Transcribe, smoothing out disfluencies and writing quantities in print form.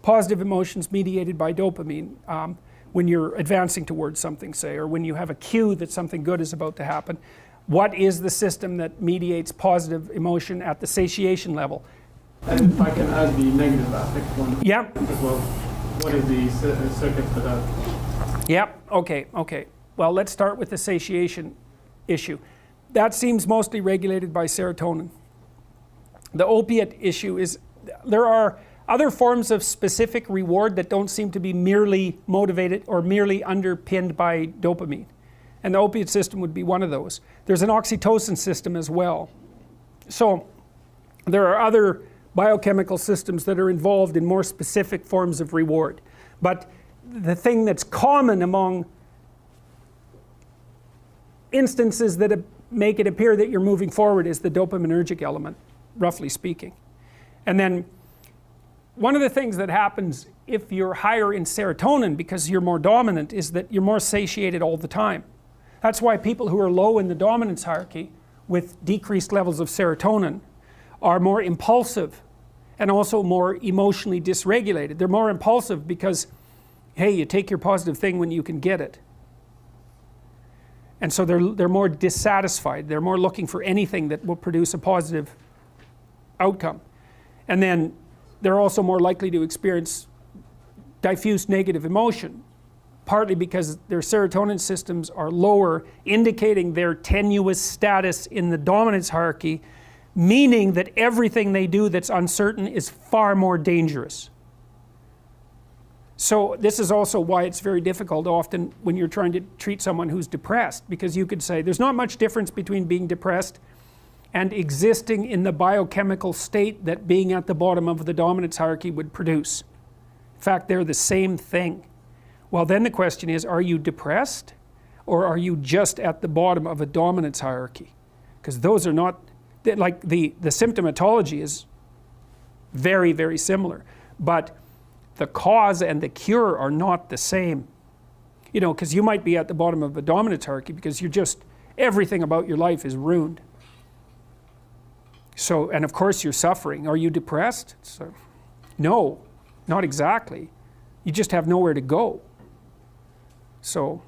positive emotions mediated by dopamine when you're advancing towards something, say, or when you have a cue that something good is about to happen. What is the system that mediates positive emotion at the satiation level? And if I can add the negative affect one Yeah. as well. What is the circuit for that? Yeah, okay. Well, let's start with the satiation issue. That seems mostly regulated by serotonin. The opiate issue is, there are other forms of specific reward that don't seem to be merely motivated or merely underpinned by dopamine. And the opiate system would be one of those. There's an oxytocin system as well. So there are other biochemical systems that are involved in more specific forms of reward. But the thing that's common among instances that make it appear that you're moving forward is the dopaminergic element, roughly speaking. And then one of the things that happens if you're higher in serotonin because you're more dominant is that you're more satiated all the time. That's why people who are low in the dominance hierarchy with decreased levels of serotonin are more impulsive and also more emotionally dysregulated. They're more impulsive because, hey, you take your positive thing when you can get it. And so they're more dissatisfied. They're more looking for anything that will produce a positive outcome. And then they're also more likely to experience diffuse negative emotion, partly because their serotonin systems are lower, indicating their tenuous status in the dominance hierarchy, meaning that everything they do that's uncertain is far more dangerous. So this is also why it's very difficult often when you're trying to treat someone who's depressed, because you could say there's not much difference between being depressed and existing in the biochemical state that being at the bottom of the dominance hierarchy would produce. In fact, they're the same thing. Well, then the question is, are you depressed or are you just at the bottom of a dominance hierarchy? Because those are not, like the symptomatology is very, very similar, but the cause and the cure are not the same. You know, because you might be at the bottom of a dominance hierarchy because you're just, everything about your life is ruined. So, and of course you're suffering. Are you depressed? So, no, not exactly. You just have nowhere to go. So